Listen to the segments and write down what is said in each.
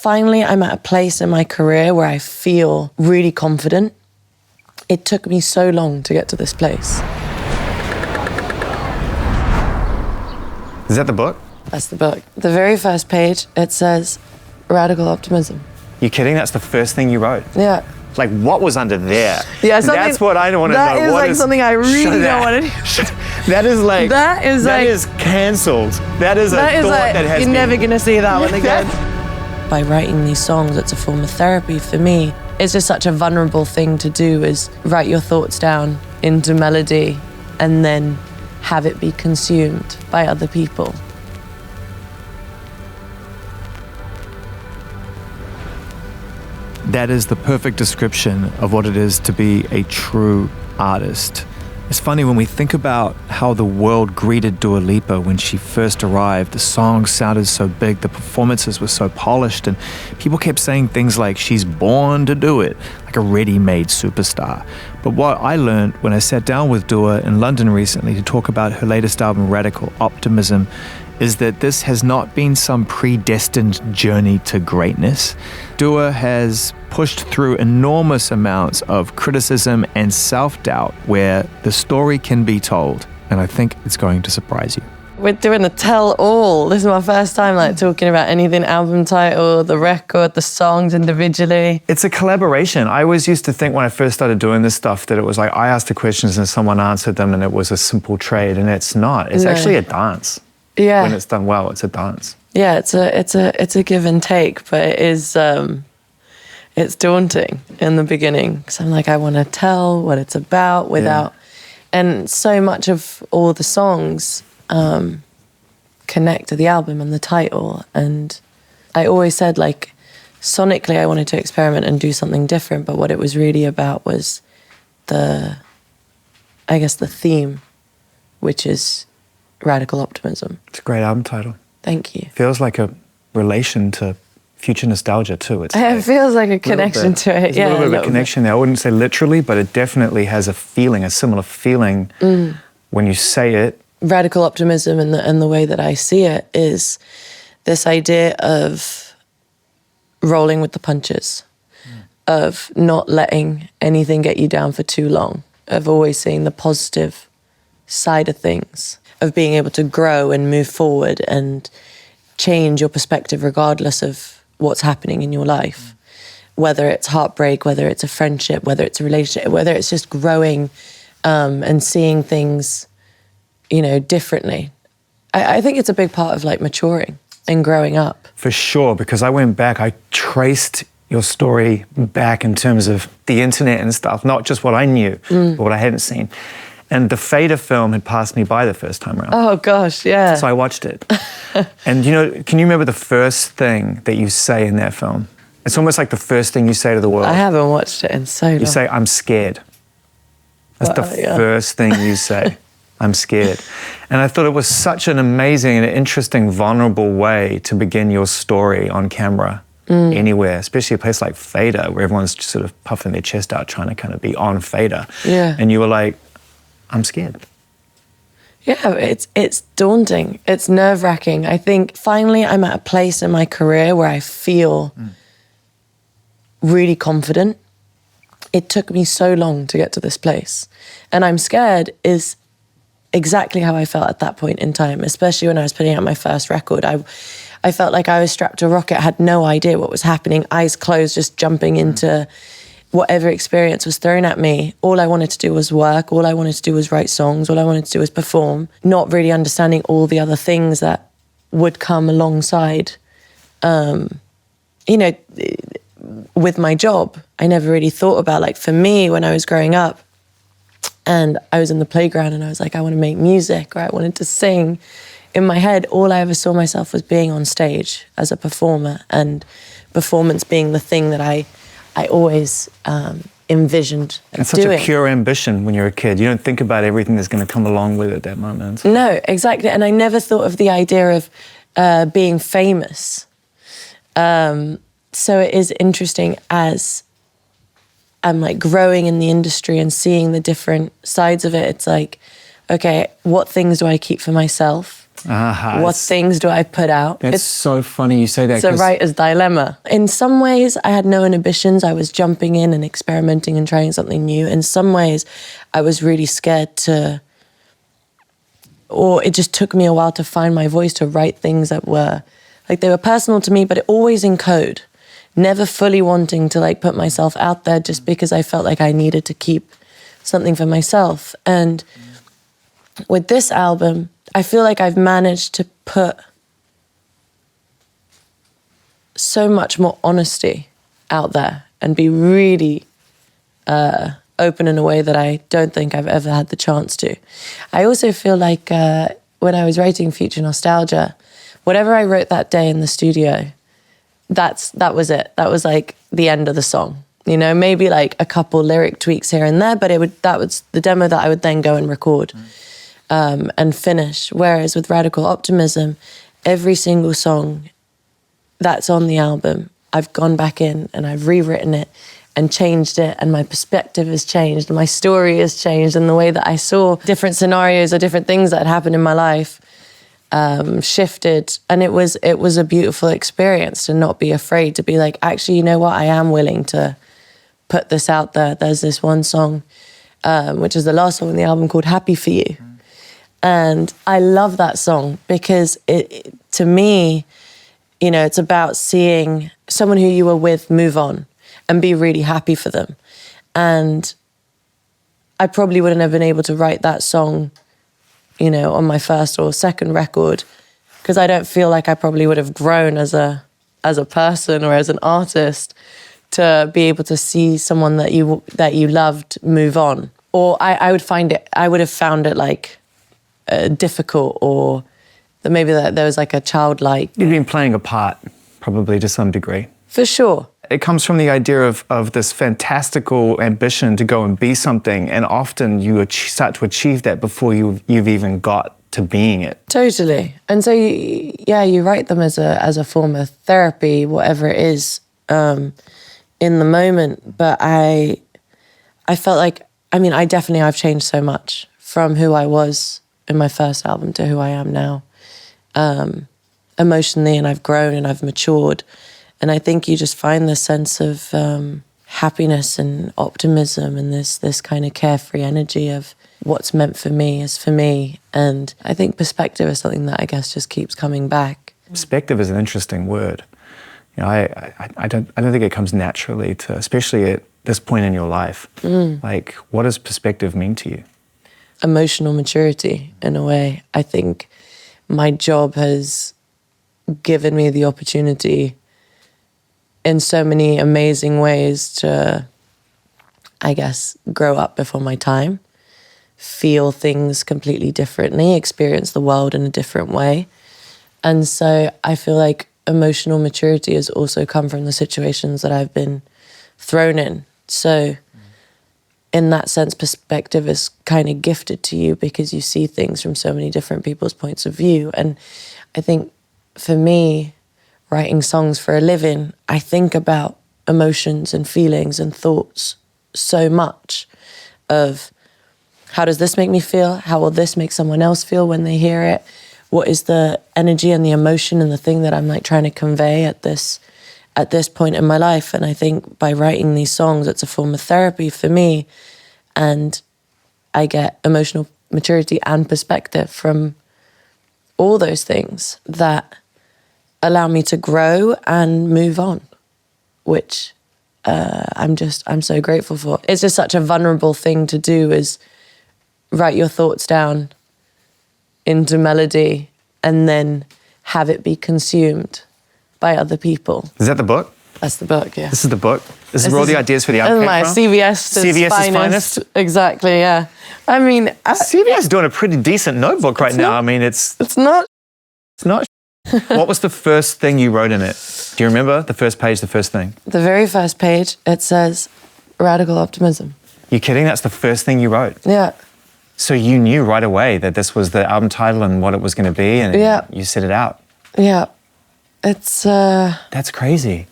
finally I'm at a place in my career where I feel really confident. It took me so long to get to this place. Is that the book? That's the book. The very first page, it says, Radical Optimism. You kidding? That's the first thing you wrote? Yeah. Like, what was under there? Yeah, that's what I want to know. That is like something I really don't want to do. That is that is cancelled. That is a thought that has you're been... never going to see that one again. By writing these songs, it's a form of therapy for me. It's just such a vulnerable thing to do, is write your thoughts down into melody and then have it be consumed by other people. That is the perfect description of what it is to be a true artist. It's funny when we think about how the world greeted Dua Lipa when she first arrived. The songs sounded so big, the performances were so polished, and people kept saying things like she's born to do it, like a ready-made superstar. But what I learned when I sat down with Dua in London recently to talk about her latest album, Radical Optimism, is that this has not been some predestined journey to greatness. Dua has pushed through enormous amounts of criticism and self-doubt where the story can be told, and I think it's going to surprise you. We're doing a tell-all. This is my first time talking about anything, album title, the record, the songs individually. It's a collaboration. I always used to think when I first started doing this stuff that it was like I asked the questions and someone answered them and it was a simple trade, and it's not. It's actually a dance. Yeah. When it's done well, it's a dance. Yeah, it's a give and take, but it is it's daunting in the beginning because I'm like, I want to tell what it's about without, and so much of all the songs connect to the album and the title, and I always said like sonically I wanted to experiment and do something different, but what it was really about was the theme, which is Radical Optimism. It's a great album title. Thank you. Feels like a relation to future nostalgia too. It feels like a connection to it. There's a little bit of a connection there. I wouldn't say literally, but it definitely has a feeling, a similar feeling when you say it. Radical Optimism and the way that I see it is this idea of rolling with the punches, of not letting anything get you down for too long, of always seeing the positive side of things, of being able to grow and move forward and change your perspective regardless of what's happening in your life. Whether it's heartbreak, whether it's a friendship, whether it's a relationship, whether it's just growing and seeing things, differently. I think it's a big part of maturing and growing up. For sure, because I went back, I traced your story back in terms of the internet and stuff, not just what I knew, but what I hadn't seen. And the Fader film had passed me by the first time around. Oh gosh, yeah. So I watched it. And can you remember the first thing that you say in that film? It's almost like the first thing you say to the world. I haven't watched it in so long. You say, I'm scared. That's the first thing you say. I'm scared. And I thought it was such an amazing and interesting, vulnerable way to begin your story on camera anywhere, especially a place like Fader, where everyone's just sort of puffing their chest out, trying to kind of be on Fader. Yeah. And you were like, I'm scared. Yeah, it's daunting. It's nerve-wracking. I think finally I'm at a place in my career where I feel really confident. It took me so long to get to this place. And I'm scared is exactly how I felt at that point in time, especially when I was putting out my first record. I felt like I was strapped to a rocket, had no idea what was happening, eyes closed, just jumping into whatever experience was thrown at me. All I wanted to do was work. All I wanted to do was write songs. All I wanted to do was perform, not really understanding all the other things that would come alongside, with my job. I never really thought about, for me, when I was growing up and I was in the playground and I was like, I want to make music, or I wanted to sing. In my head, all I ever saw myself was being on stage as a performer, and performance being the thing that I always envisioned doing. It's such a pure ambition when you're a kid. You don't think about everything that's going to come along with it at that moment. No, exactly. And I never thought of the idea of being famous. So it is interesting as I'm growing in the industry and seeing the different sides of it. It's like, okay, what things do I keep for myself? What things do I put out? It's so funny you say that. It's a writer's dilemma. In some ways, I had no inhibitions. I was jumping in and experimenting and trying something new. In some ways, I was really scared to, or it just took me a while to find my voice, to write things that were, like, they were personal to me, but always in code. Never fully wanting to, like, put myself out there just because I felt like I needed to keep something for myself. And with this album, I feel like I've managed to put so much more honesty out there and be really open in a way that I don't think I've ever had the chance to. I also feel like when I was writing Future Nostalgia, whatever I wrote that day in the studio, that was it. That was like the end of the song. You know, maybe like a couple lyric tweaks here and there, but that was the demo that I would then go and record. And finish. Whereas with Radical Optimism, every single song that's on the album, I've gone back in and I've rewritten it and changed it, and my perspective has changed, and my story has changed, and the way that I saw different scenarios or different things that had happened in my life shifted. And it was a beautiful experience to not be afraid, to be like, actually, you know what, I am willing to put this out there. There's this one song, which is the last song on the album, called Happy For You. And I love that song because it to me, you know, it's about seeing someone who you were with move on and be really happy for them. And I probably wouldn't have been able to write that song, you know, on my first or second record, because I don't feel like I probably would have grown as a person or as an artist to be able to see someone that you loved move on. Or I would have found it like difficult, or that maybe that there was like a childlike... You'd been playing a part, probably to some degree. For sure. It comes from the idea of this fantastical ambition to go and be something, and often you start to achieve that before you've even got to being it. Totally. And so, you write them as a form of therapy, whatever it is, in the moment. But I felt like, I mean, I've changed so much from who I was in my first album to who I am now, emotionally, and I've grown and I've matured. And I think you just find this sense of happiness and optimism and this kind of carefree energy of what's meant for me is for me. And I think perspective is something that I guess just keeps coming back. Perspective is an interesting word. You know, I don't think it comes naturally to, especially at this point in your life. Like, what does perspective mean to you? Emotional maturity, in a way. I think my job has given me the opportunity in so many amazing ways to, I guess, grow up before my time, feel things completely differently, experience the world in a different way. And so I feel like emotional maturity has also come from the situations that I've been thrown in. So in that sense, perspective is kind of gifted to you because you see things from so many different people's points of view. And I think for me, writing songs for a living, I think about emotions and feelings and thoughts so much of how does this make me feel? How will this make someone else feel when they hear it? What is the energy and the emotion and the thing that I'm like trying to convey at this point in my life? And I think by writing these songs, it's a form of therapy for me. And I get emotional maturity and perspective from all those things that allow me to grow and move on, which I'm so grateful for. It's just such a vulnerable thing to do, is write your thoughts down into melody and then have it be consumed by other people. Is that the book? That's the book, yeah. This is the book? This is where all the ideas for the album came from? CVS's finest. Exactly, yeah. I mean... CVS is doing a pretty decent notebook right now. I mean, it's... It's not... It's not... What was the first thing you wrote in it? Do you remember the first page, the first thing? The very first page, it says, Radical Optimism. You kidding? That's the first thing you wrote? Yeah. So you knew right away that this was the album title and what it was going to be, and you set it out? Yeah. It's... That's crazy.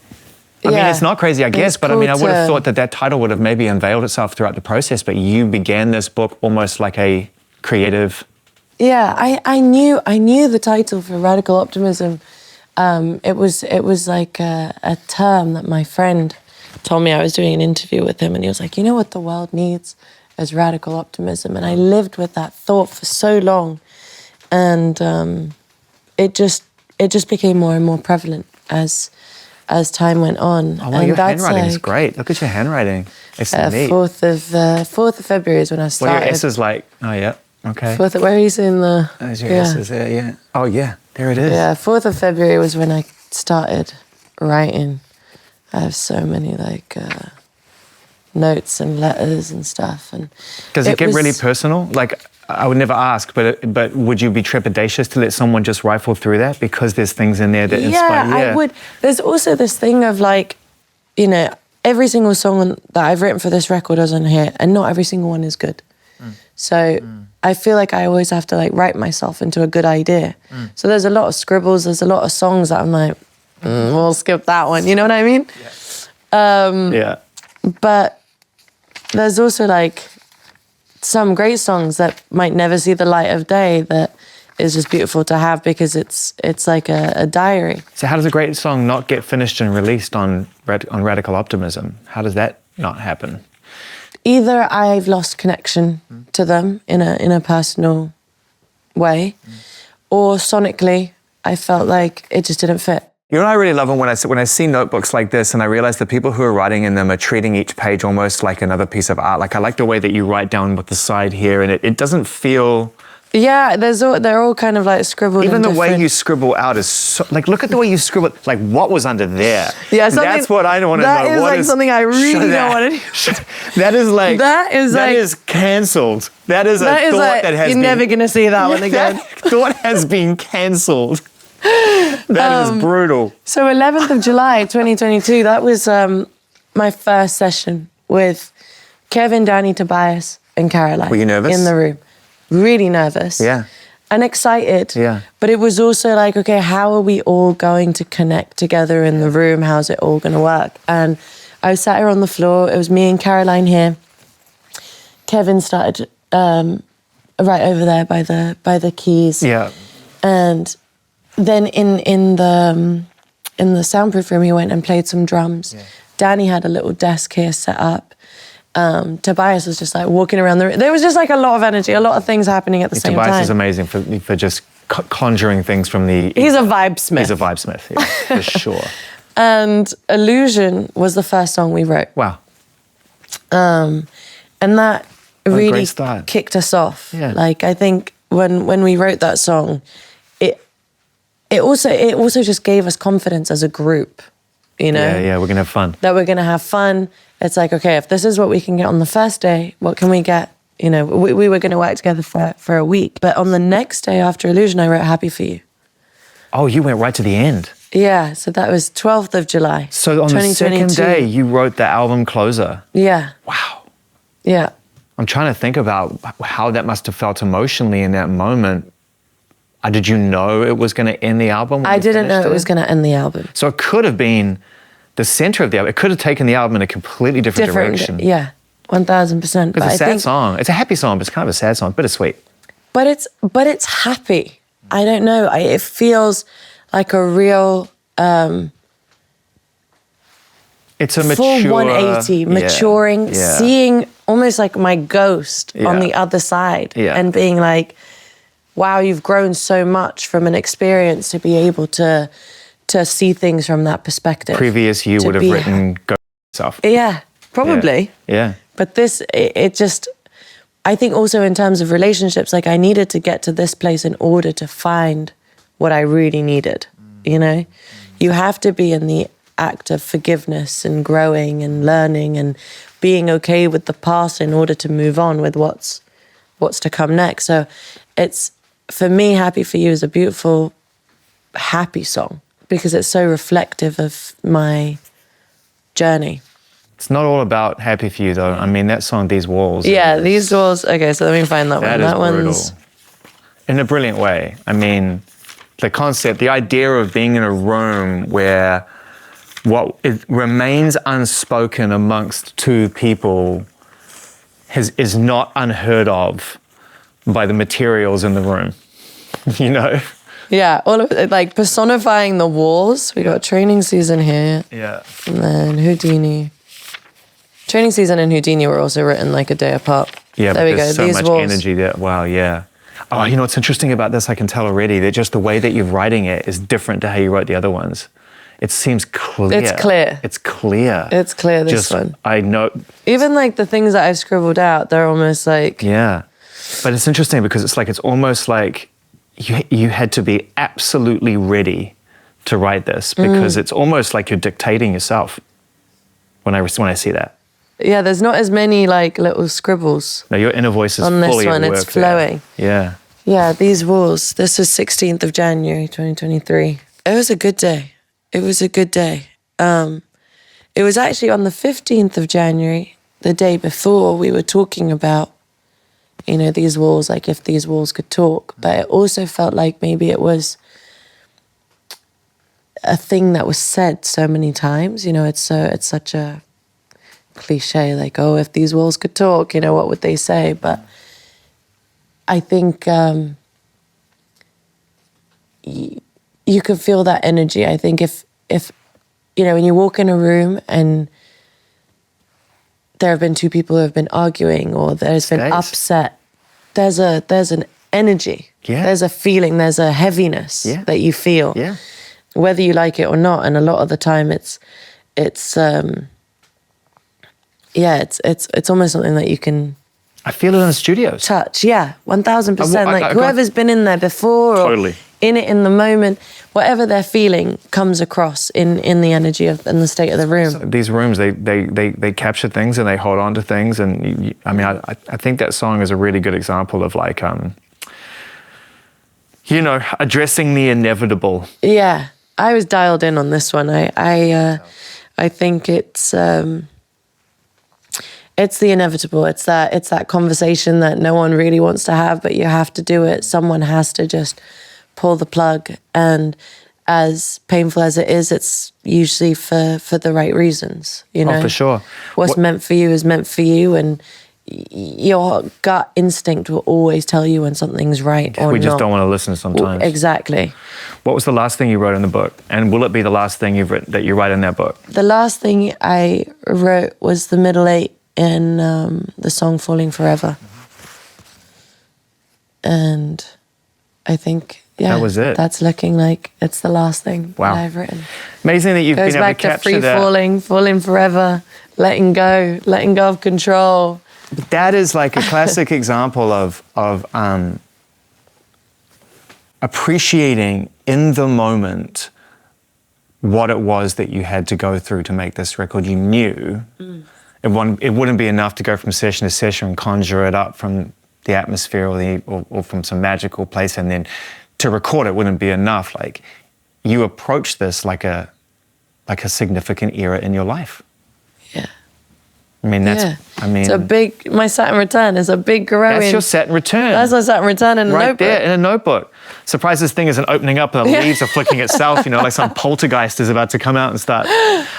I mean, it's not crazy, I guess, but I mean, I would have thought that title would have maybe unveiled itself throughout the process, but you began this book almost like a creative Yeah, I knew the title for Radical Optimism. It was like a term that my friend told me. I was doing an interview with him, and he was like, you know what the world needs is radical optimism. And I lived with that thought for so long, and it just became more and more prevalent as time went on. Oh, well, and your that's handwriting is like, great. Look at your handwriting. It's neat. 4th of February is when I started. What are your S's like? Oh, yeah. Okay. Where are you seeing the... There's your S's there, yeah. Oh, yeah. There it is. Yeah, 4th of February was when I started writing. I have so many, like, notes and letters and stuff. And does it get really personal? Like, I would never ask, but would you be trepidatious to let someone just rifle through that? Because there's things in there that inspire you? Yeah, I would. There's also this thing of, like, you know, every single song that I've written for this record is on here, and not every single one is good. So I feel like I always have to, like, write myself into a good idea. So there's a lot of scribbles, there's a lot of songs that I'm like, we'll skip that one, you know what I mean? Yeah. But there's also, like, some great songs that might never see the light of day that is just beautiful to have because it's like a diary. So how does a great song not get finished and released on Radical Optimism? How does that not happen? Either I've lost connection to them in a personal way, or sonically I felt like it just didn't fit. You know what I really love when I see notebooks like this and I realize the people who are writing in them are treating each page almost like another piece of art. Like, I like the way that you write down with the side here, and it doesn't feel... Yeah, they're all kind of like scribbled. Even the way you scribble out is so, like, look at the way you scribble. Like, what was under there? Yeah, that's what I don't want to know. That is like something I really don't want to do. That is like that is cancelled. That is a thought like, that has you're never gonna see that one again. That thought has been cancelled. That is brutal. So 11th of July, 2022. That was my first session with Kevin, Danny, Tobias, and Caroline. Were you nervous? In the room. Really nervous. Yeah. And excited. Yeah. But it was also like, okay, how are we all going to connect together in the room? How's it all going to work? And I sat here on the floor. It was me and Caroline here. Kevin started right over there by the keys. Yeah. And then in the soundproof room, he went and played some drums. Yeah. Danny had a little desk here set up. Tobias was just like walking around the room. There was just like a lot of energy, a lot of things happening at the same time. Tobias is amazing for just conjuring things from the... He's a vibesmith. He's a vibesmith, yeah, for sure. And Illusion was the first song we wrote. Wow. And that really kicked us off. Yeah. Like, I think when we wrote that song, it also just gave us confidence as a group, you know? Yeah, we're going to have fun. That we're going to have fun. It's like, okay, if this is what we can get on the first day, what can we get? You know, we were going to work together for a week. But on the next day after Illusion, I wrote Happy For You. Oh, you went right to the end. Yeah, so that was 12th of July, So on the second day, you wrote the album closer. Yeah. Wow. Yeah. I'm trying to think about how that must have felt emotionally in that moment. Did you know it was going to end the album? I didn't know it was going to end the album. So it could have been the center of the album. It could have taken the album in a completely different direction. Yeah, 1000%. It's a sad song. It's a happy song, but it's kind of a sad song, bittersweet. But it's happy. I don't know. It feels like a real... It's a full mature... 180, maturing, seeing almost like my ghost on the other side and being like, wow, you've grown so much from an experience to be able to see things from that perspective. Previous you would have written go yourself. Yeah, probably. Yeah. But this, it just, I think also in terms of relationships, like I needed to get to this place in order to find what I really needed, you know? You have to be in the act of forgiveness and growing and learning and being okay with the past in order to move on with what's to come next. So it's, for me, Happy For You is a beautiful, happy song because it's so reflective of my journey. It's not all about Happy For You, though. I mean, that song, These Walls. Yeah, These Walls. Okay, so let me find that one. That one's brutal. In a brilliant way. I mean, the concept, the idea of being in a room where what it remains unspoken amongst two people is not unheard of, by the materials in the room, you know? Yeah, all of it, like personifying the walls. We got Training Season here. Yeah. And then Houdini. Training Season and Houdini were also written like a day apart. Yeah, there but we go. there's so These much walls. energy there. Wow, yeah. Oh, you know what's interesting about this? I can tell already that just the way that you're writing it is different to how you wrote the other ones. It seems clear. It's clear. It's clear. It's clear, this one. I know. Even like the things that I've scribbled out, they're almost like... Yeah. But it's interesting because it's almost like you had to be absolutely ready to write this because it's almost like you're dictating yourself when I see that. Yeah, there's not as many like little scribbles. No, your inner voice is on fully this one. at work It's flowing. there. Yeah. Yeah, these walls. This was 16th of January, 2023. It was a good day. It was a good day. It was actually on the 15th of January, the day before, we were talking about, you know, these walls, like if these walls could talk. But it also felt like maybe it was a thing that was said so many times. You know, it's such a cliche, like, oh, if these walls could talk, you know, what would they say? But I think you could feel that energy. I think if you know, when you walk in a room and there have been two people who have been arguing or there's been upset, there's an energy. Yeah. There's a feeling, there's a heaviness that you feel. Yeah. Whether you like it or not. And a lot of the time it's almost something that you can... I feel it in the studios. Touch, yeah, 1,000%. Like whoever's been in there before or Totally. in it in the moment, whatever they're feeling comes across in the energy of in the state of the room. So these rooms, they capture things and they hold on to things. And I think that song is a really good example of like, you know, addressing the inevitable. Yeah, I was dialed in on this one. I think it's the inevitable. It's that conversation that no one really wants to have, but you have to do it. Someone has to just pull the plug. And as painful as it is, it's usually for the right reasons. You know, Oh, for sure. What's meant for you is meant for you, and your gut instinct will always tell you when something's right or not. We just don't want to listen sometimes. Exactly. What was the last thing you wrote in the book? And will it be the last thing that you write in that book? The last thing I wrote was the middle eight in the song Falling Forever. And I think, that was it. That's looking like it's the last thing Wow. that I've written. Amazing that you've Goes been able to back to capture free that. falling forever, letting go of control. That is like a classic example of appreciating in the moment what it was that you had to go through to make this record. You knew it wouldn't be enough to go from session to session and conjure it up from the atmosphere or from some magical place, and then to record it wouldn't be enough. Like, you approach this like a significant era in your life. Yeah. I mean, it's a big, my Saturn return is a big growing. That's your Saturn return. That's my Saturn return in a notebook. Right there, in a notebook. Surprised this thing isn't opening up and the leaves are flicking itself, you know, like some poltergeist is about to come out and start.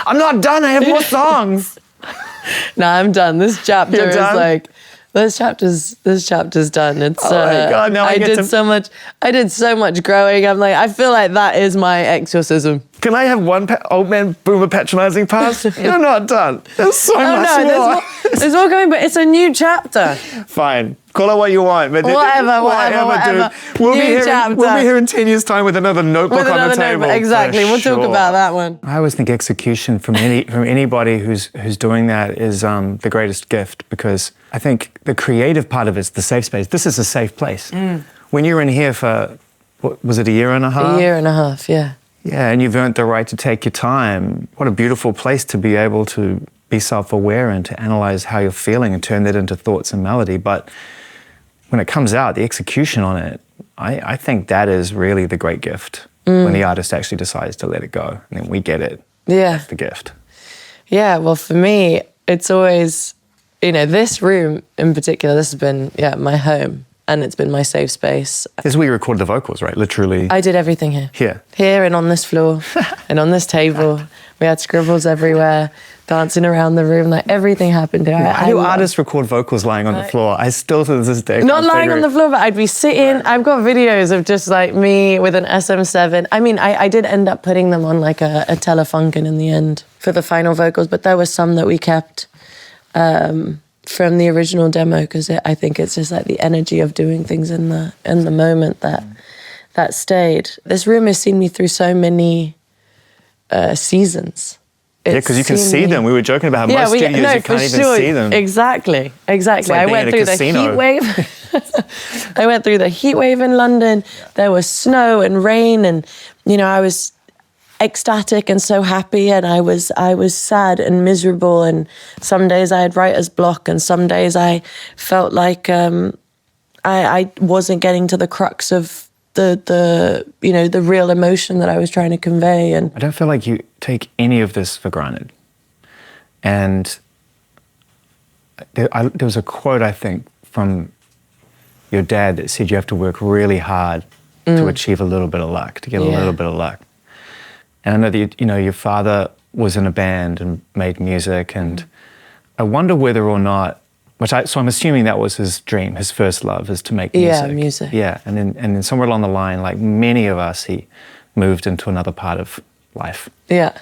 I'm not done, I have more songs. No, I'm done. This chapter You're is done? like, this chapter's done. It's Oh my God, now I get I did so much growing. I'm like, I feel like that is my exorcism. Can I have one old man boomer patronizing pass? You're not done. There's so much more. There's more coming, but it's a new chapter. Fine. Call it what you want. But Whatever. Dude. We'll be here in 10 years' time with another notebook on the table. Exactly. We'll talk about that one. I always think execution from anybody who's doing that is the greatest gift, because I think the creative part of it is the safe space. This is a safe place. When you're in here for, what was it, a year and a half? A year and a half, yeah. Yeah, and you've earned the right to take your time. What a beautiful place to be able to be self-aware and to analyze how you're feeling and turn that into thoughts and melody. But when it comes out, the execution on it, I think that is really the great gift, when the artist actually decides to let it go, and then we get it. Yeah. That's the gift. Yeah, well, for me, it's always, you know, this room in particular, this has been, my home. and it's been my safe space. This is where you recorded the vocals, right? Literally. I did everything here. Here and on this floor and on this table. We had scribbles everywhere, dancing around the room. Like everything happened here. How do artists record vocals lying on the floor? I still to this day not lying on the floor, but I'd be sitting. I've got videos of just like me with an SM7. I mean, I did end up putting them on like a Telefunken in the end for the final vocals, but there were some that we kept from the original demo, because I think it's just like the energy of doing things in the moment that stayed. This room has seen me through so many seasons. Because you can see them. We were joking about how most studios you can't even see them. Exactly. Like I went through the heat wave. I went through the heat wave in London. There was snow and rain, and I was ecstatic and so happy, and I was sad and miserable, and some days I had writer's block, and some days I felt like I wasn't getting to the crux of the real emotion that I was trying to convey. And I don't feel like you take any of this for granted. And there was a quote, I think, from your dad that said you have to work really hard to achieve a little bit of luck, to get a little bit of luck. And I know that your father was in a band and made music, and I wonder whether or not, so I'm assuming that was his dream, his first love, is to make music. Yeah, music. Yeah, and then somewhere along the line, like many of us, he moved into another part of life. Yeah.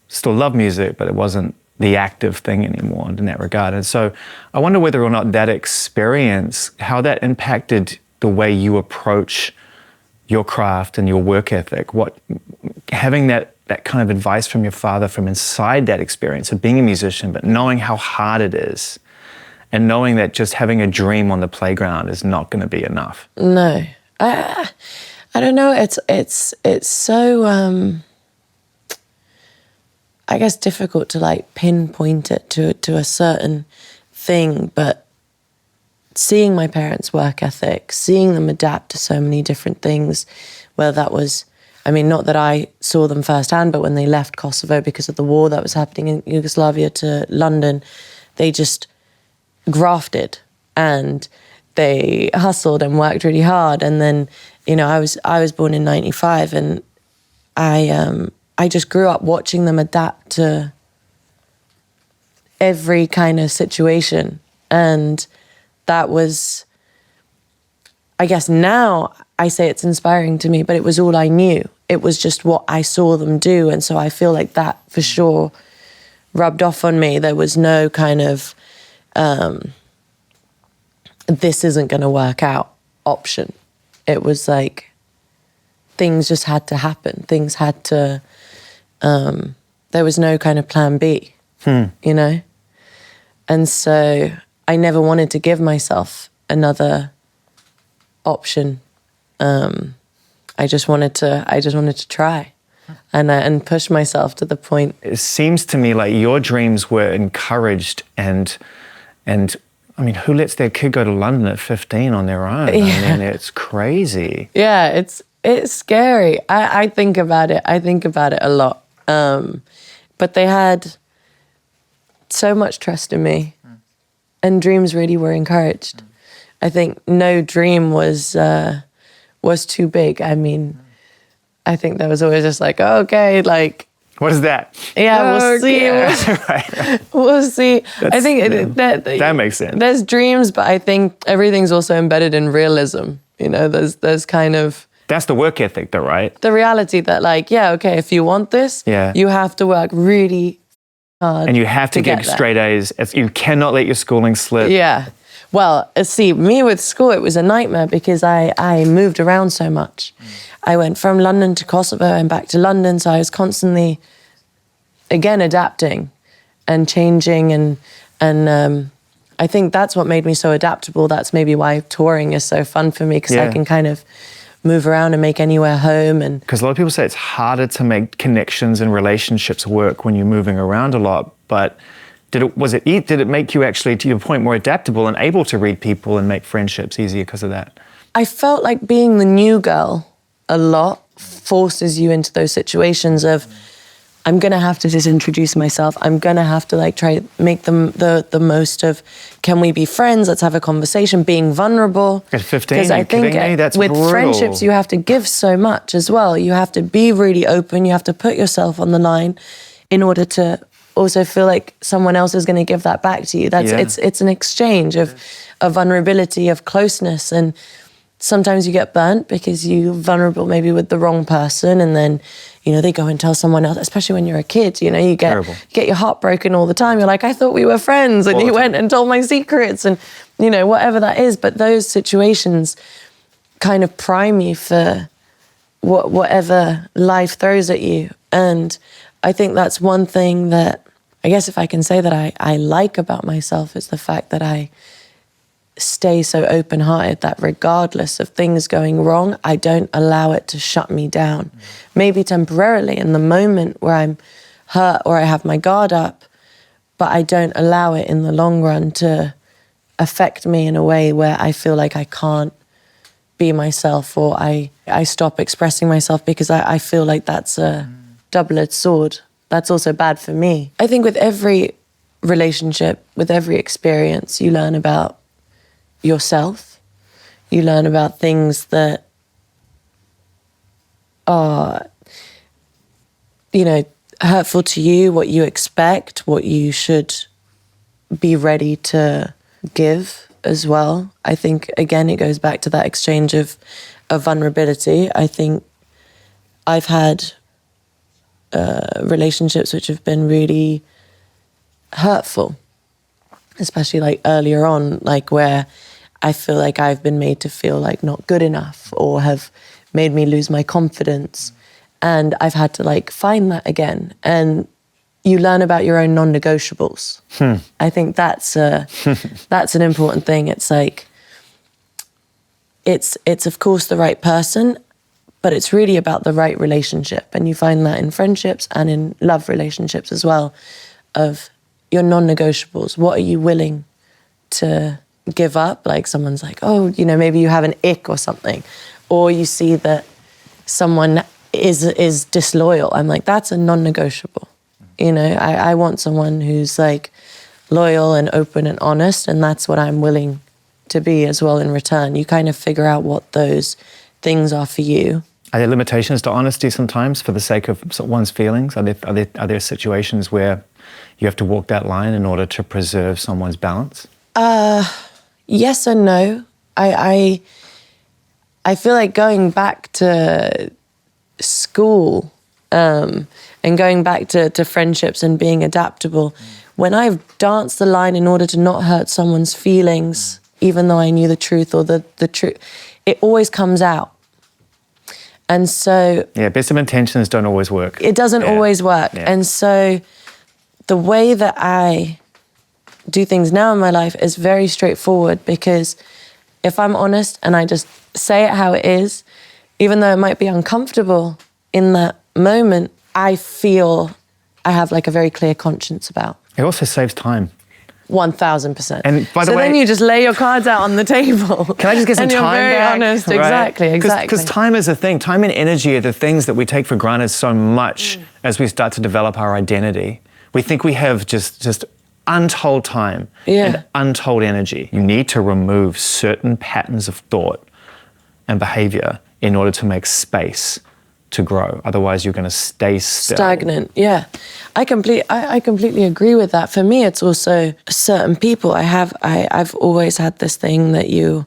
Still love music, but it wasn't the active thing anymore in that regard. And so I wonder whether or not that experience, how that impacted the way you approach your craft and your work ethic. Having that kind of advice from your father from inside that experience of being a musician, but knowing how hard it is, and knowing that just having a dream on the playground is not going to be enough. No, I don't know. It's so I guess difficult to like pinpoint it to a certain thing, but seeing my parents' work ethic, seeing them adapt to so many different things, whether that was, I mean, not that I saw them firsthand, but when they left Kosovo because of the war that was happening in Yugoslavia to London, they just grafted and they hustled and worked really hard. And then, I was born in 95, and I just grew up watching them adapt to every kind of situation. And that was, I guess now I say it's inspiring to me, but it was all I knew. It was just what I saw them do. And so I feel like that for sure rubbed off on me. There was no kind of, this isn't going to work out option. It was like, things just had to happen. Things had to, there was no kind of plan B, And so I never wanted to give myself another option. I just wanted to try and push myself to the point. It seems to me like your dreams were encouraged, and I mean, who lets their kid go to London at 15 on their own? Yeah. I mean, it's crazy. Yeah, it's scary. I think about it. I think about it a lot. But they had so much trust in me, and dreams really were encouraged. I think no dream was too big. I mean, I think there was always just like, oh, okay, like. What is that? Yeah, we'll see. Right. We'll see. I think that makes sense. There's dreams, but I think everything's also embedded in realism. There's kind of. That's the work ethic, though, right? The reality that, like, yeah, okay, if you want this, you have to work really hard. And you have to get straight A's. You cannot let your schooling slip. Yeah. Well, see, me with school, it was a nightmare because I moved around so much. I went from London to Kosovo and back to London, so I was constantly, again, adapting and changing, and I think that's what made me so adaptable. That's maybe why touring is so fun for me, because I can kind of move around and make anywhere home. And because a lot of people say it's harder to make connections and relationships work when you're moving around a lot, but did it make you actually, to your point, more adaptable and able to read people and make friendships easier because of that? I felt like being the new girl a lot forces you into those situations of I'm going to have to just introduce myself. I'm going to have to like try to make them the most of, can we be friends? Let's have a conversation, being vulnerable. At 15, because I think that's with brutal. friendships, you have to give so much as well. You have to be really open. You have to put yourself on the line in order to also feel like someone else is going to give that back to you. It's an exchange of vulnerability, of closeness, and sometimes you get burnt because you're vulnerable maybe with the wrong person, and then, you know, they go and tell someone else, especially when you're a kid, you know, you get your heart broken all the time. You're like, I thought we were friends, and you went and told my secrets, and, you know, whatever that is. But those situations kind of prime you for whatever life throws at you. And I think that's one thing that, I guess if I can say that I like about myself, is the fact that I stay so open-hearted that regardless of things going wrong, I don't allow it to shut me down. Maybe temporarily in the moment where I'm hurt or I have my guard up, but I don't allow it in the long run to affect me in a way where I feel like I can't be myself, or I stop expressing myself, because I feel like that's a double-edged sword. That's also bad for me. I think with every relationship, with every experience, you learn about yourself. You learn about things that are, you know, hurtful to you, what you expect, what you should be ready to give as well. I think, again, it goes back to that exchange of vulnerability. I think I've had relationships which have been really hurtful, especially like earlier on, like where I feel like I've been made to feel like not good enough, or have made me lose my confidence. And I've had to like find that again. And you learn about your own non-negotiables. I think that's an important thing. It's like, it's of course the right person, but it's really about the right relationship. And you find that in friendships and in love relationships as well, of your non-negotiables. What are you willing to give up? Like someone's like, oh, you know, maybe you have an ick or something, or you see that someone is disloyal. I'm like, that's a non-negotiable. You know, I want someone who's like loyal and open and honest, and that's what I'm willing to be as well in return. You kind of figure out what those things are for you. Are there limitations to honesty sometimes for the sake of one's feelings? Are there situations where you have to walk that line in order to preserve someone's balance? Yes and no. I feel like going back to school and going back to friendships and being adaptable, when I've danced the line in order to not hurt someone's feelings, even though I knew the truth, or the truth, it always comes out. And so... yeah, best of intentions don't always work. It doesn't always work. Yeah. And so the way that I do things now in my life is very straightforward, because if I'm honest and I just say it how it is, even though it might be uncomfortable in that moment, I feel I have like a very clear conscience about. It also saves time. 1,000%. And by the way, so then you just lay your cards out on the table. Can I just get some time back? And you're very honest. Right? Exactly. Because time is a thing. Time and energy are the things that we take for granted so much as we start to develop our identity. We think we have just untold time and untold energy. You need to remove certain patterns of thought and behavior in order to make space to grow. Otherwise, you're going to stay still. Stagnant, yeah. I completely agree with that. For me, it's also certain people. I've always had this thing that you,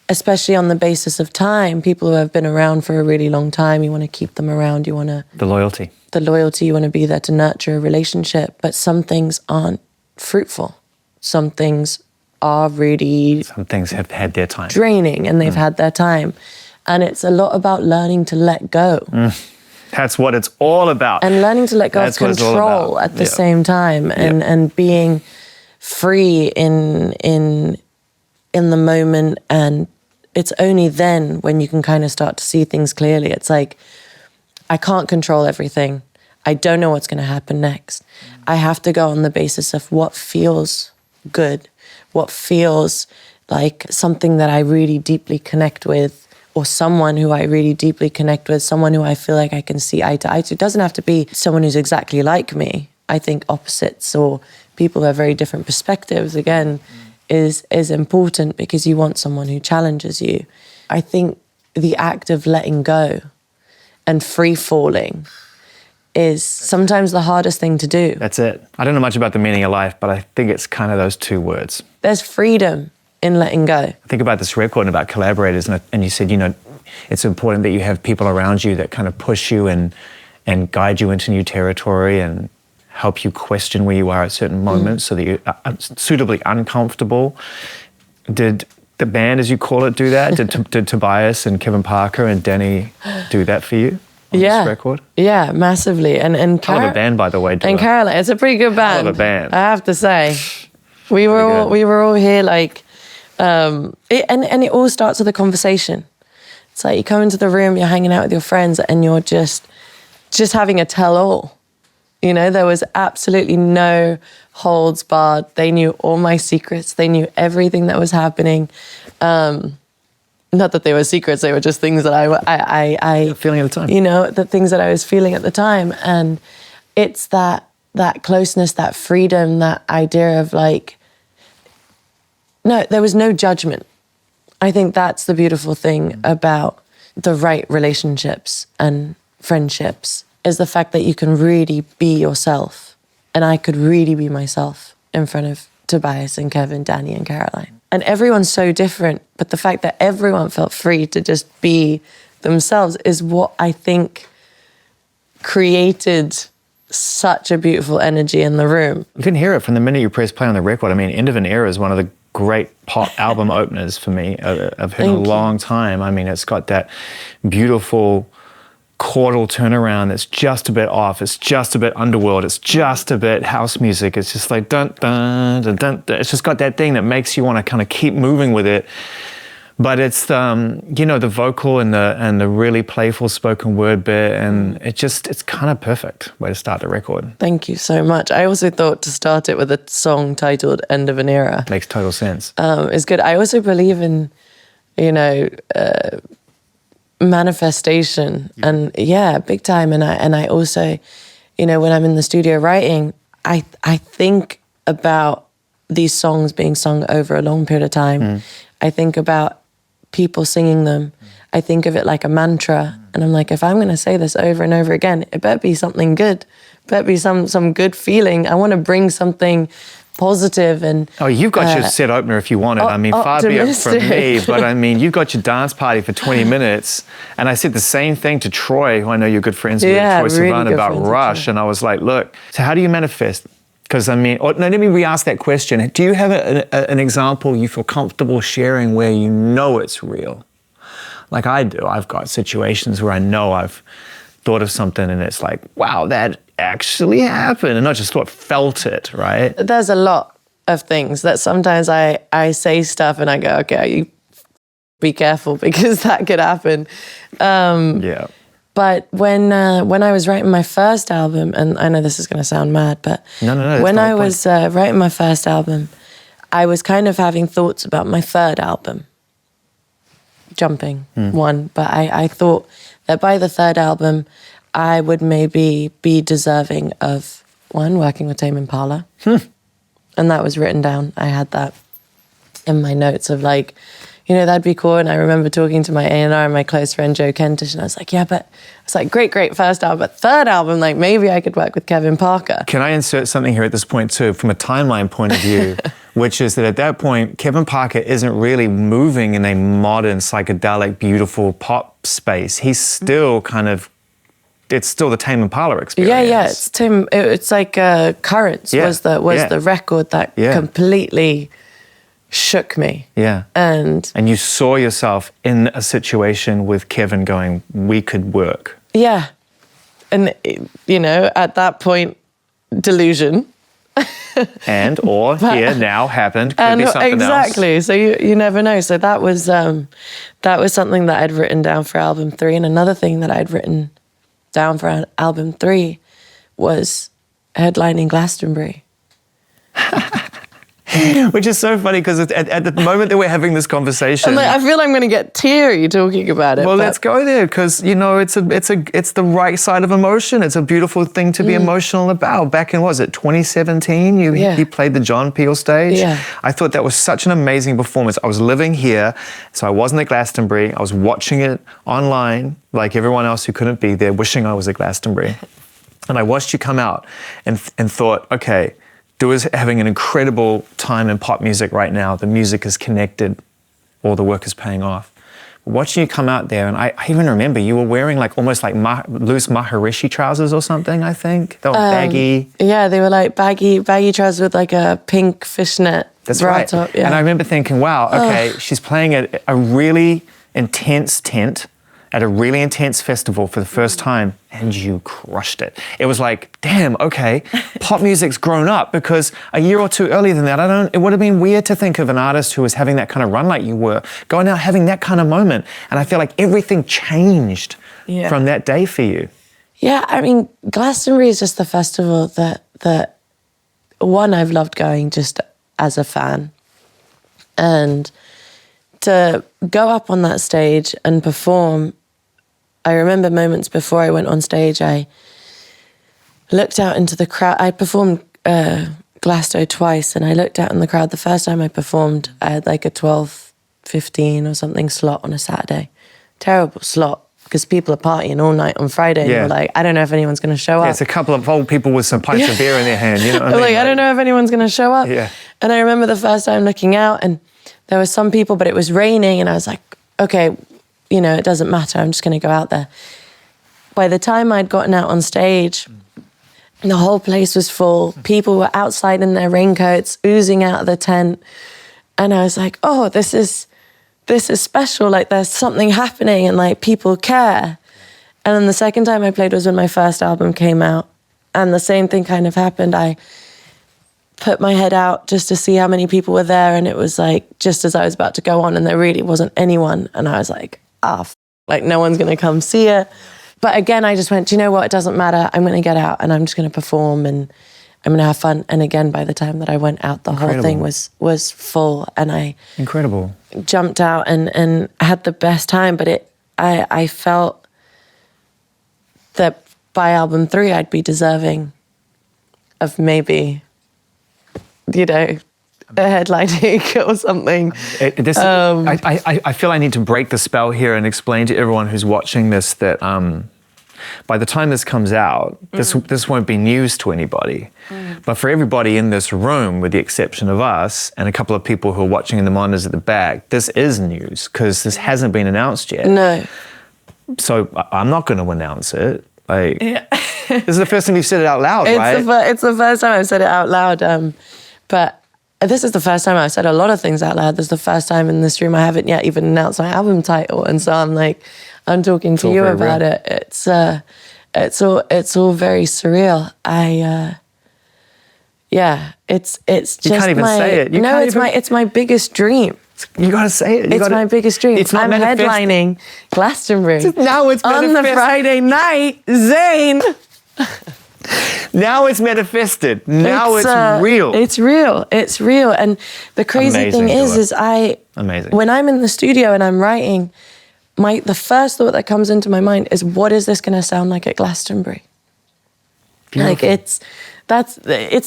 especially on the basis of time, people who have been around for a really long time, you want to keep them around. You want to... the loyalty, you want to be there to nurture a relationship. But some things aren't fruitful. Some things are really... some things have had their time. Draining, and they've had their time. And it's a lot about learning to let go. That's what it's all about. And learning to let go of control at the same time, and being free in the moment. And it's only then when you can kind of start to see things clearly. It's like, I can't control everything. I don't know what's going to happen next. I have to go on the basis of what feels good, what feels like something that I really deeply connect with, or someone who I really deeply connect with, someone who I feel like I can see eye to eye to. It doesn't have to be someone who's exactly like me. I think opposites or people who have very different perspectives, again, is important because you want someone who challenges you. I think the act of letting go and free falling is sometimes the hardest thing to do. That's it. I don't know much about the meaning of life, but I think it's kind of those two words. There's freedom in letting go. Think about this record and about collaborators, and you said, it's important that you have people around you that kind of push you and guide you into new territory and help you question where you are at certain moments so that you're suitably uncomfortable. Did the band, as you call it, do that? Did Tobias and Kevin Parker and Danny do that for you on this record? Yeah, massively. And Hell of a band, by the way. And Caroline, it's a pretty good band. Hell of a band. I have to say. We were all here like, and it all starts with a conversation. It's like you come into the room, you're hanging out with your friends, and you're just having a tell-all. There was absolutely no holds barred. They knew all my secrets. They knew everything that was happening. Not that they were secrets, they were just things that I feeling at the time. The things that I was feeling at the time. And it's that closeness, that freedom, that idea of like, no, there was no judgment. I think that's the beautiful thing about the right relationships and friendships, is the fact that you can really be yourself. And I could really be myself in front of Tobias and Kevin, Danny and Caroline. And everyone's so different, but the fact that everyone felt free to just be themselves is what I think created such a beautiful energy in the room. You can hear it from the minute you press play on the record. I mean, End of an Era is one of the great pop album openers for me. I've heard a long time. I mean, it's got that beautiful chordal turnaround that's just a bit off. It's just a bit underworld. It's just a bit house music. It's just like dun dun dun dun. It's just got that thing that makes you want to kind of keep moving with it. But it's the vocal and the really playful spoken word bit, and it's kind of perfect way to start the record. Thank you so much. I also thought to start it with a song titled "End of an Era" makes total sense. It's good. I also believe in, manifestation and big time. And I also, when I'm in the studio writing, I think about these songs being sung over a long period of time. I think about people singing them. I think of it like a mantra, and I'm like, if I'm going to say this over and over again, it better be something good. It better be some good feeling. I want to bring something positive and... Oh, you've got your set opener if you want it. I mean, far be it from me, but I mean, you've got your dance party for 20 minutes. And I said the same thing to Troy, who I know you're good friends with, Troy Sivan, about Rush. And I was like, look, so how do you manifest? Because I mean, let me re-ask that question. Do you have an example you feel comfortable sharing where you know it's real? Like I do. I've got situations where I know I've thought of something and it's like, wow, that actually happened. And not just thought, felt it, right? There's a lot of things that sometimes I say stuff and I go, okay, you be careful because that could happen. Yeah. But when I was writing my first album, and I know this is going to sound mad, but no, when I was writing my first album, I was kind of having thoughts about my third album, Jumping, one. But I thought that by the third album, I would maybe be deserving of, one, working with Tame Impala. And that was written down. I had that in my notes of like, that'd be cool. And I remember talking to my A&R and my close friend Joe Kentish, and I was like, it's like great first album, but third album, like maybe I could work with Kevin Parker. Can I insert something here at this point too, from a timeline point of view, which is that at that point, Kevin Parker isn't really moving in a modern, psychedelic, beautiful pop space. He's still it's still the Tame Impala experience. Yeah, it's Tame. It's like Currents was the record that completely shook me. Yeah. And you saw yourself in a situation with Kevin going, we could work. Yeah. And, at that point, delusion. Here now happened, could be something exactly. else. So you never know. So that was something that I'd written down for album 3. And another thing that I'd written down for album 3 was headlining Glastonbury. Which is so funny because at the moment that we're having this conversation, I'm like, I feel I'm going to get teary talking about it. Well, let's go there because it's the right side of emotion. It's a beautiful thing to be emotional about. Back in, what was it, 2017? You played the John Peel stage. Yeah. I thought that was such an amazing performance. I was living here, so I wasn't at Glastonbury. I was watching it online, like everyone else who couldn't be there, wishing I was at Glastonbury. And I watched you come out and thought, okay, Dua's having an incredible time in pop music right now. The music is connected. All the work is paying off. Watching you come out there, and I even remember you were wearing like almost like loose Maharishi trousers or something, I think. They were baggy. Yeah, they were like baggy trousers with like a pink fishnet. That's right. Top, yeah. And I remember thinking, wow, okay, she's playing at a really intense tent at a really intense festival for the first time, and you crushed it. It was like, damn, okay, pop music's grown up, because a year or two earlier than that, it would have been weird to think of an artist who was having that kind of run like you were, going out having that kind of moment. And I feel like everything changed from that day for you. Yeah, I mean, Glastonbury is just the festival that one, I've loved going just as a fan. And to go up on that stage and perform, I remember moments before I went on stage, I looked out into the crowd. I performed Glasto twice, and I looked out in the crowd. The first time I performed, I had like a 12:15 or something slot on a Saturday. Terrible slot, because people are partying all night on Friday. And you're like, I don't know if anyone's going to show up. It's a couple of old people with some pints of beer in their hand. You know what I mean? I don't know if anyone's going to show up. Yeah. And I remember the first time looking out, and there were some people, but it was raining, and I was like, okay, it doesn't matter. I'm just going to go out there. By the time I'd gotten out on stage, the whole place was full. People were outside in their raincoats, oozing out of the tent. And I was like, oh, this is special. Like, there's something happening, and like people care. And then the second time I played was when my first album came out. And the same thing kind of happened. I put my head out just to see how many people were there, and it was like just as I was about to go on, and there really wasn't anyone, and I was like, like no one's going to come see it. But again, I just went, do you know what? It doesn't matter. I'm going to get out, and I'm just going to perform, and I'm going to have fun. And again, by the time that I went out, the whole thing was full, and I jumped out and had the best time. But I felt that by album 3, I'd be deserving of maybe, a headlining or something. I feel I need to break the spell here and explain to everyone who's watching this that by the time this comes out, this won't be news to anybody. But for everybody in this room, with the exception of us and a couple of people who are watching in the monitors at the back, this is news, because this hasn't been announced yet. No. So I'm not going to announce it. This is the first time you've said it out loud, right? It's the first time I've said it out loud. But this is the first time I've said a lot of things out loud. This is the first time in this room I haven't yet even announced my album title. And so I'm talking to you about it. It's all very surreal. It's you just can't even say it. It's my biggest dream. You gotta say it. It's my biggest dream. I'm headlining Glastonbury. Now it's on the Friday night, Zane. Now it's manifested. Now it's real. It's real. It's real. And the crazy thing is when I'm in the studio and I'm writing, the first thought that comes into my mind is, what is this going to sound like at Glastonbury? Beautiful. Like it's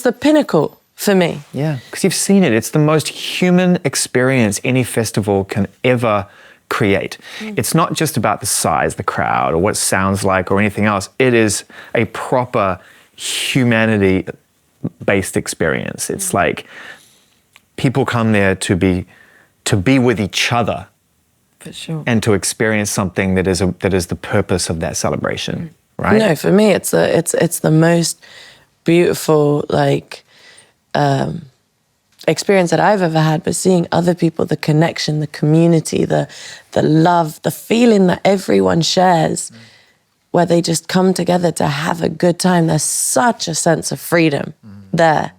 the pinnacle for me. Yeah, because you've seen it. It's the most human experience any festival can ever create. It's not just about the size, the crowd, or what it sounds like, or anything else. It is a proper humanity-based experience. It's like people come there to be with each other, for sure, and to experience something that is the purpose of that celebration. Right? No, for me, it's the most beautiful experience that I've ever had, but seeing other people, the connection, the community, the love, the feeling that everyone shares, where they just come together to have a good time. There's such a sense of freedom there.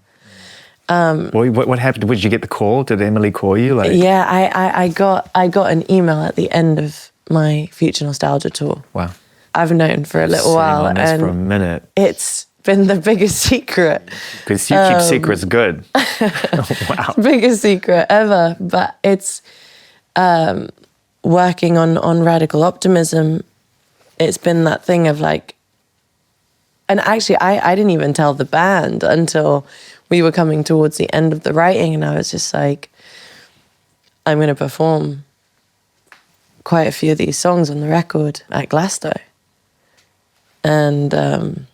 What happened? Did you get the call? Did Emily call you? Yeah, I got an email at the end of my Future Nostalgia tour. Wow. I've known for a little while, and for a minute. It's been the biggest secret. Because you keep secrets good. Wow. Biggest secret ever. But it's working on Radical Optimism. It's been that thing of like, and actually I didn't even tell the band until we were coming towards the end of the writing, and I was just like, I'm going to perform quite a few of these songs on the record at Glastonbury. And I'm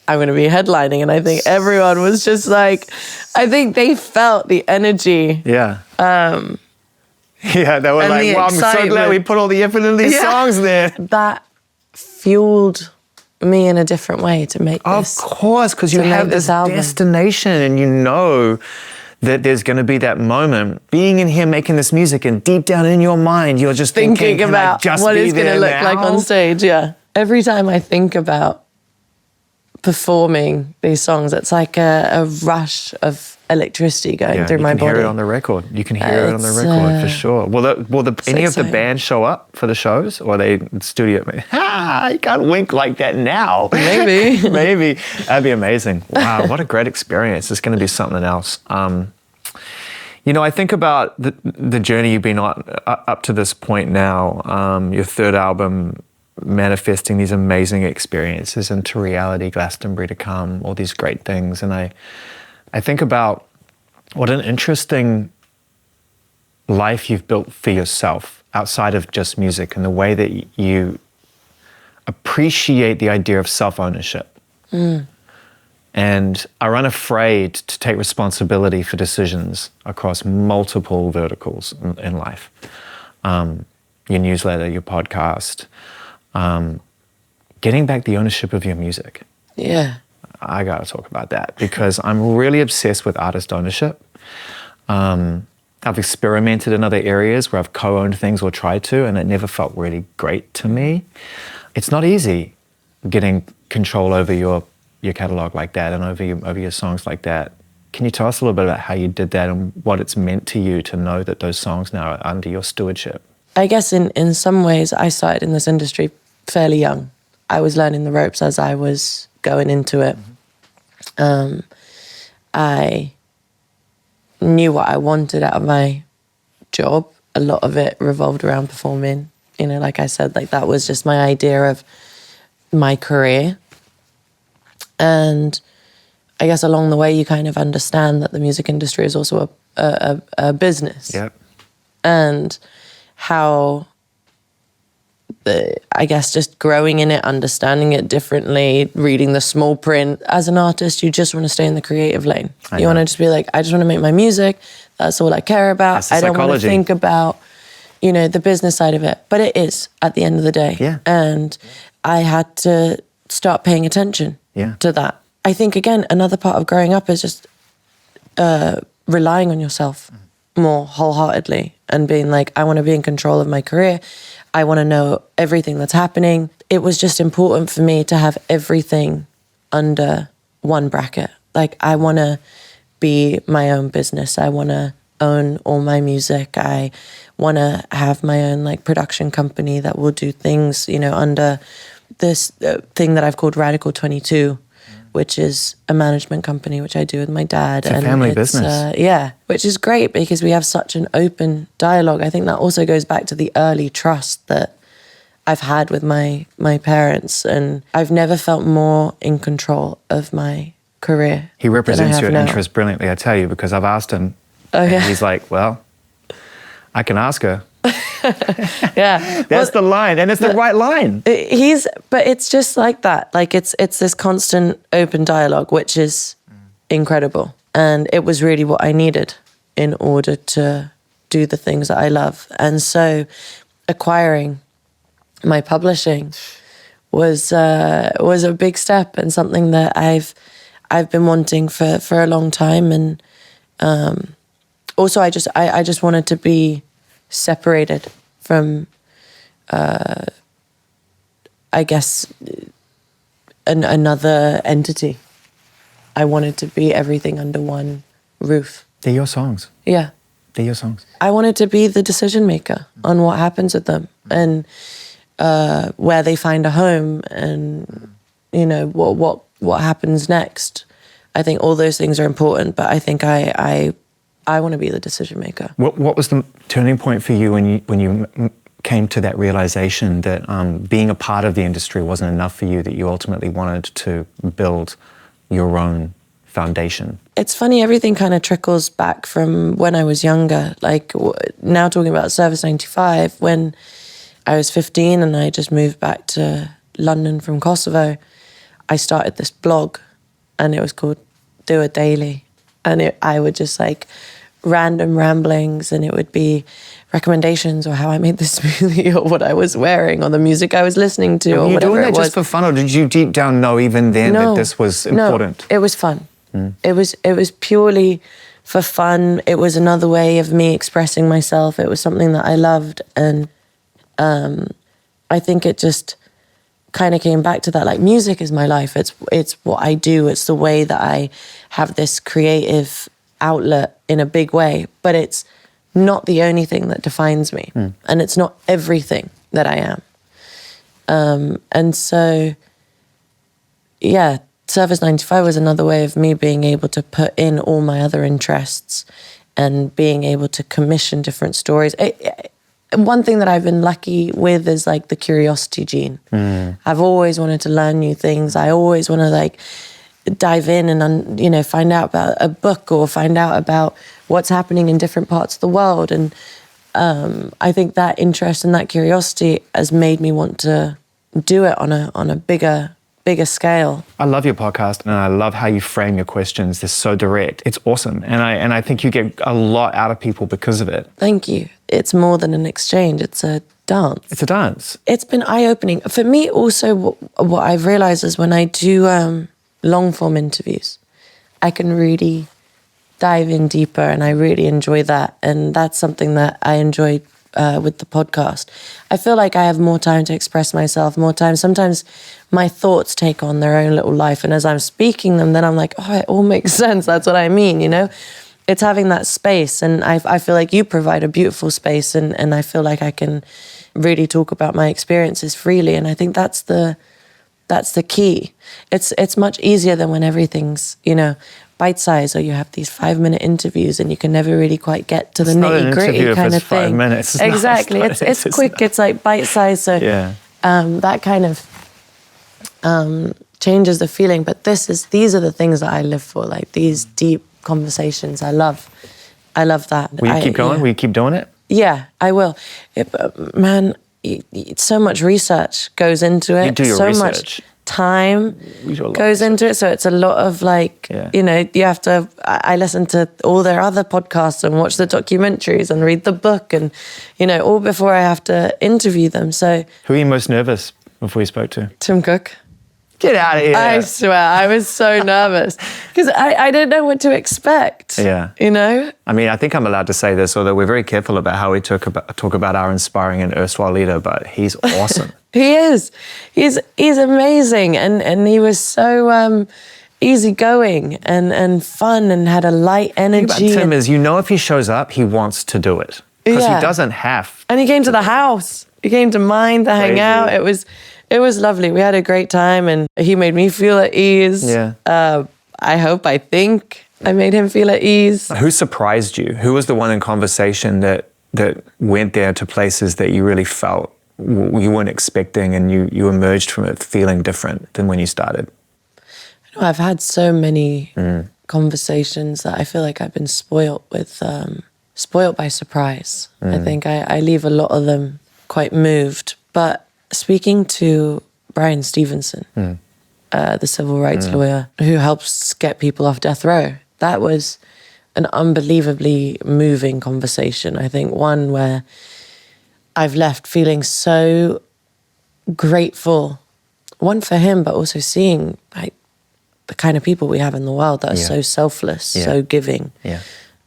going to be headlining. And I think everyone was just like, I think they felt the energy. Yeah. Yeah, they were like, wow, I'm so glad we put all the effort in these songs there. That fueled me in a different way to make this. Of course, because you have this destination and you know that there's going to be that moment. Being in here making this music and deep down in your mind, you're just thinking about what it's going to look like on stage, yeah. Every time I think about performing these songs, it's like a rush of electricity going through my body. You can hear it on the record. You can hear it on the record for sure. Will any of the band show up for the shows, or are they in studio? You can't wink like that now. Maybe. Maybe. That'd be amazing. Wow, what a great experience. It's going to be something else. You know, I think about the journey you've been on up to this point now, your third album, manifesting these amazing experiences into reality, Glastonbury to come, all these great things. And I think about what an interesting life you've built for yourself outside of just music, and the way that you appreciate the idea of self-ownership and are unafraid to take responsibility for decisions across multiple verticals in life. Your newsletter, your podcast, getting back the ownership of your music. Yeah. I got to talk about that because I'm really obsessed with artist ownership. I've experimented in other areas where I've co-owned things or tried to, and it never felt really great to me. It's not easy getting control over your catalog like that and over your songs like that. Can you tell us a little bit about how you did that and what it's meant to you to know that those songs now are under your stewardship? I guess in some ways I started in this industry fairly young. I was learning the ropes as I was going into it. I knew what I wanted out of my job. A lot of it revolved around performing. You know, like I said, like that was just my idea of my career. And I guess along the way you kind of understand that the music industry is also a business. Yep. And how I guess just growing in it, understanding it differently, reading the small print. As an artist, you just want to stay in the creative lane. You want to just be like, I just want to make my music. That's all I care about. I don't want to think about, you know, the business side of it. But it is at the end of the day. Yeah. And I had to start paying attention to that. I think, again, another part of growing up is just relying on yourself more wholeheartedly and being like, I want to be in control of my career. I want to know everything that's happening. It was just important for me to have everything under one bracket. Like, I want to be my own business. I want to own all my music. I want to have my own like production company that will do things, you know, under this thing that I've called Radical 22, which is a management company, which I do with my dad. It's a family business. Yeah, which is great because we have such an open dialogue. I think that also goes back to the early trust that I've had with my parents. And I've never felt more in control of my career. He represents your interest brilliantly, I tell you, because I've asked him. Oh, yeah. And he's like, well, I can ask her. Yeah. That's the line, and it's the right line. But it's just like that. Like it's this constant open dialogue, which is incredible. And it was really what I needed in order to do the things that I love. And so acquiring my publishing was a big step and something that I've been wanting for a long time. And also I just wanted to be separated from, I guess, another entity. I wanted to be everything under one roof. They're your songs. Yeah. They're your songs. I wanted to be the decision maker on what happens with them and where they find a home and you know, what happens next. I think all those things are important, but I think I want to be the decision maker. What was the turning point for you when you came to that realization that being a part of the industry wasn't enough for you, that you ultimately wanted to build your own foundation? It's funny, everything kind of trickles back from when I was younger. Like now talking about Service 95, when I was 15 and I just moved back to London from Kosovo, I started this blog and it was called Do It Daily. And I would just like random ramblings, and it would be recommendations or how I made the smoothie or what I was wearing or the music I was listening to or whatever it was. Were you doing that just for fun, or did you deep down know even then that this was important? No, it was fun. It was purely for fun. It was another way of me expressing myself. It was something that I loved, and I think it just kind of came back to that. Like, music is my life. It's what I do. It's the way that I have this creative outlet in a big way, but it's not the only thing that defines me, and it's not everything that I am. And so, yeah, Service 95 was another way of me being able to put in all my other interests and being able to commission different stories. One thing that I've been lucky with is like the curiosity gene. I've always wanted to learn new things. I always want to like dive in and, you know, find out about a book or find out about what's happening in different parts of the world. And I think that interest and that curiosity has made me want to do it on a bigger scale. I love your podcast, and I love how you frame your questions. They're so direct. It's awesome. And I think you get a lot out of people because of it. Thank you. It's more than an exchange. It's a dance. It's a dance. It's been eye-opening. For me also, what I've realized is when I do long-form interviews, I can really dive in deeper, and I really enjoy that. And that's something that I enjoy with the podcast. I feel like I have more time to express myself, more time. Sometimes my thoughts take on their own little life, and as I'm speaking them, then I'm like, oh, it all makes sense. That's what I mean, you know? It's having that space, and I feel like you provide a beautiful space, and I feel like I can really talk about my experiences freely, and I think that's the key. It's much easier than when everything's, you know, bite-sized, or you have these 5-minute interviews and you can never really quite get to the nitty-gritty kind of thing. 5 minutes. Exactly. It's quick. It's like bite-sized. So yeah. That kind of changes the feeling. But these are the things that I live for, like these deep conversations. I love that. Will you keep going? Yeah. Will you keep doing it? Yeah, I will. Man, so much research goes into it. You do your so research. Much time goes into it. So it's a lot of like, you know, you have to, I listen to all their other podcasts and watch the documentaries and read the book and, you know, all before I have to interview them. So who are you most nervous before you spoke to? Tim Cook. Get out of here. I swear, I was so nervous because I didn't know what to expect. Yeah. You know? I mean, I think I'm allowed to say this, although we're very careful about how we talk about our inspiring and erstwhile leader, but he's awesome. He is. He's amazing. And he was so easygoing and fun and had a light energy. The thing about Tim is, you know, if he shows up, he wants to do it. Because he doesn't have. And he came to the house. He came to mine to hang out. It was lovely. We had a great time, and he made me feel at ease. Yeah. I think I made him feel at ease. Who surprised you? Who was the one in conversation that went there to places that you really felt you weren't expecting, and you emerged from it feeling different than when you started? You know, I've had so many conversations that I feel like I've been spoiled by surprise. I think I leave a lot of them quite moved. But speaking to Brian Stevenson, the civil rights lawyer who helps get people off death row, that was an unbelievably moving conversation. I think one where I've left feeling so grateful, one for him, but also seeing like the kind of people we have in the world that are so selfless, so giving,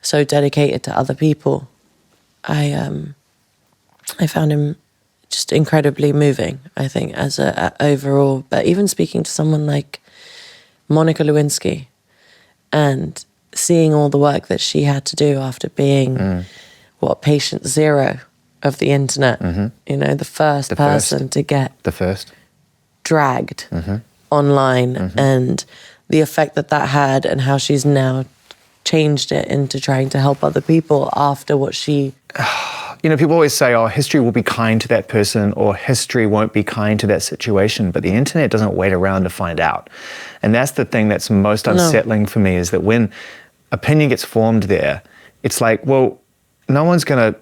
so dedicated to other people. I found him just incredibly moving, I think, as a overall. But even speaking to someone like Monica Lewinsky and seeing all the work that she had to do after being patient zero of the internet, you know, the first person to get the first dragged online and the effect that had, and how she's now changed it into trying to help other people after what she... You know, people always say, oh, history will be kind to that person, or history won't be kind to that situation, but the internet doesn't wait around to find out. And that's the thing that's most unsettling for me, is that when opinion gets formed there, it's like, well, no one's going to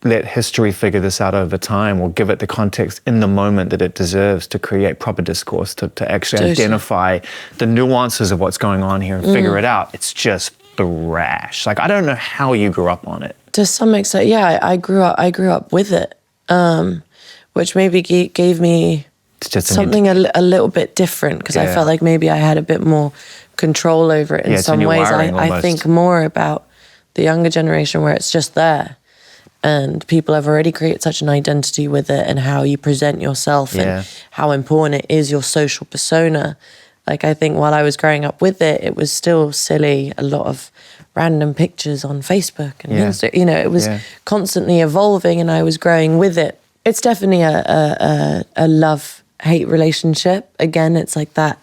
let history figure this out over time, or give it the context in the moment that it deserves to create proper discourse, to actually identify the nuances of what's going on here and figure it out. It's just thrash. Like, I don't know how you grew up on it. To some extent, yeah, I grew up with it, which maybe gave me something a little bit different, because I felt like maybe I had a bit more control over it in some ways. I think more about the younger generation, where it's just there, and people have already created such an identity with it, and how you present yourself and how important it is, your social persona. Like, I think while I was growing up with it, it was still silly, a lot of random pictures on Facebook and Insta. You know, it was constantly evolving, and I was growing with it. It's definitely a love-hate relationship. Again, it's like that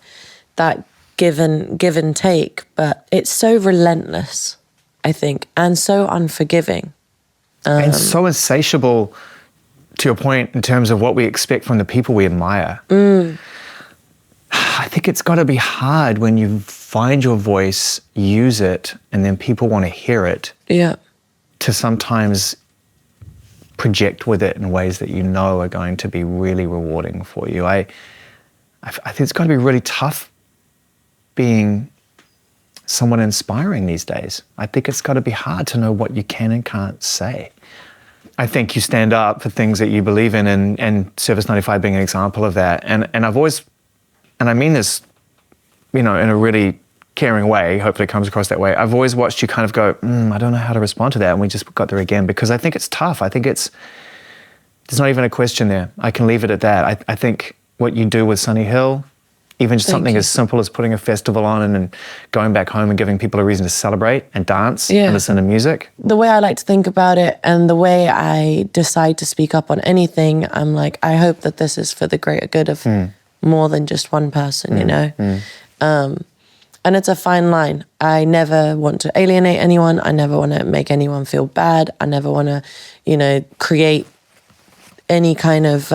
give and take, but it's so relentless, I think, and so unforgiving. And so insatiable, to your point, in terms of what we expect from the people we admire. I think it's got to be hard when you find your voice, use it, and then people want to hear it. Yeah. To sometimes project with it in ways that you know are going to be really rewarding for you. I think it's got to be really tough being someone inspiring these days. I think it's got to be hard to know what you can and can't say. I think you stand up for things that you believe in, and Service 95 being an example of that. And I've always, and I mean this, you know, in a really caring way, hopefully it comes across that way, I've always watched you kind of go, I don't know how to respond to that, and we just got there again, because I think it's tough. I think there's not even a question there. I can leave it at that. I think what you do with Sunny Hill, even just something as simple as putting a festival on and going back home and giving people a reason to celebrate and dance and listen to music. The way I like to think about it, and the way I decide to speak up on anything, I'm like, I hope that this is for the greater good of more than just one person, you know? And it's a fine line. I never want to alienate anyone. I never want to make anyone feel bad. I never want to, you know, create any kind of...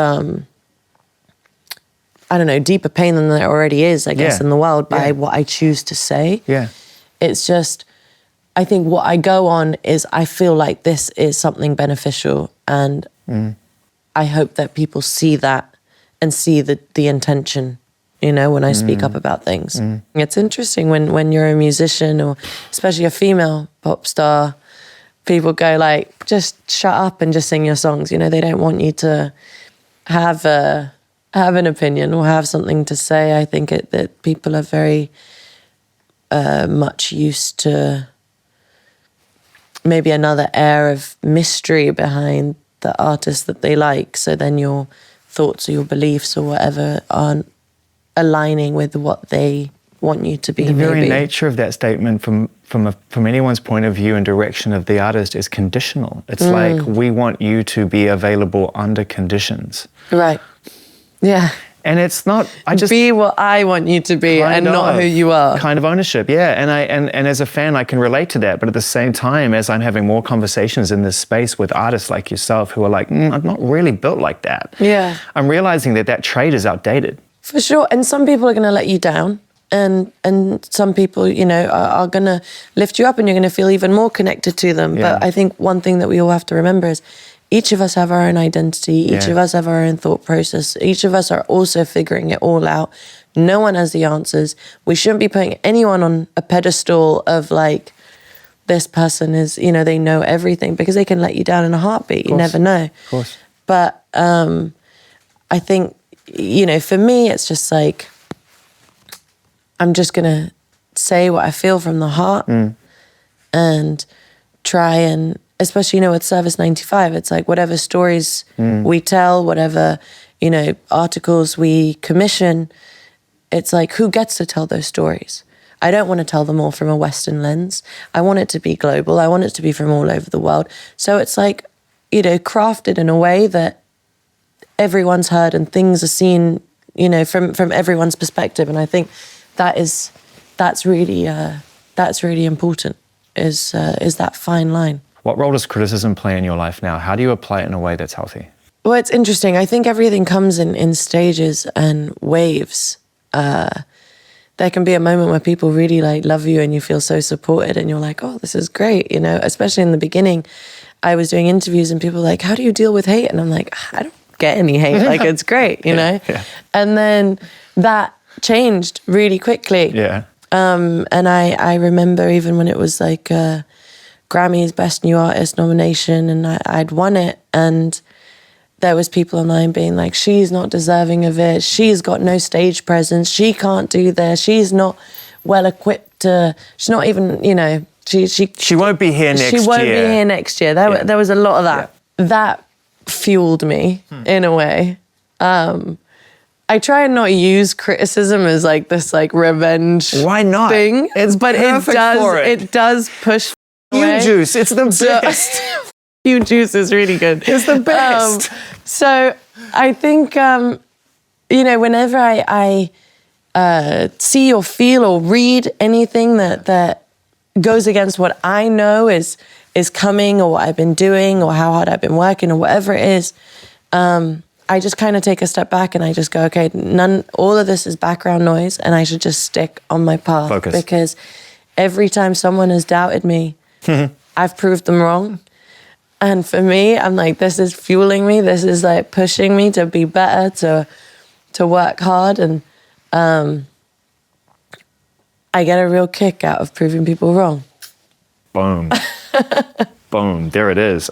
I don't know, deeper pain than there already is, I guess, in the world by what I choose to say. Yeah. It's just, I think what I go on is I feel like this is something beneficial, and I hope that people see that and see the intention, you know, when I speak up about things. It's interesting when you're a musician, or especially a female pop star, people go like, just shut up and just sing your songs. You know, they don't want you to have an opinion or have something to say. I think that people are very much used to maybe another air of mystery behind the artist that they like. So then your thoughts or your beliefs or whatever aren't aligning with what they want you to be. The very nature of that statement from anyone's point of view and direction of the artist is conditional. It's like, we want you to be available under conditions. Right. Yeah. And it's not, I just... Be what I want you to be and not who you are. Kind of ownership, yeah. And as a fan, I can relate to that. But at the same time, as I'm having more conversations in this space with artists like yourself who are like, I'm not really built like that. Yeah. I'm realizing that trait is outdated. For sure. And some people are going to let you down. And some people, you know, are going to lift you up, and you're going to feel even more connected to them. Yeah. But I think one thing that we all have to remember is each of us have our own identity. Each of us have our own thought process. Each of us are also figuring it all out. No one has the answers. We shouldn't be putting anyone on a pedestal of like, this person is, you know, they know everything, because they can let you down in a heartbeat. You never know. Of course. But I think, you know, for me, it's just like, I'm just going to say what I feel from the heart and try and, especially, you know, with Service 95, it's like whatever stories we tell, whatever, you know, articles we commission, it's like, who gets to tell those stories? I don't want to tell them all from a Western lens. I want it to be global. I want it to be from all over the world. So it's like, you know, crafted in a way that everyone's heard and things are seen, you know, from everyone's perspective. And I think that's really important, is that fine line. What role does criticism play in your life now? How do you apply it in a way that's healthy? Well, it's interesting. I think everything comes in stages and waves. There can be a moment where people really like love you and you feel so supported and you're like, oh, this is great, you know, especially in the beginning. I was doing interviews and people were like, how do you deal with hate? And I'm like, I don't get any hate, like it's great, you know? Yeah. And then that changed really quickly. Yeah. And I remember even when it was like Grammy's Best New Artist nomination and I'd won it, and there was people online being like, she's not deserving of it, she's got no stage presence, she can't do this, she's not well equipped to, she's not even, you know, she won't be here next year. She won't be here next year. There was a lot of that. Yeah. That fueled me in a way. I try and not use criticism as like this like revenge Why not? thing. It's but it does push you juice. It's the best. You juice is really good. It's the best. So I think you know, whenever I see or feel or read anything that goes against what I know is coming, or what I've been doing, or how hard I've been working, or whatever it is, I just kind of take a step back and I just go, okay, all of this is background noise, and I should just stick on my path. Focus. Because every time someone has doubted me, I've proved them wrong. And for me, I'm like, this is fueling me. This is like pushing me to be better, to work hard. And I get a real kick out of proving people wrong. Boom. Boom. There it is.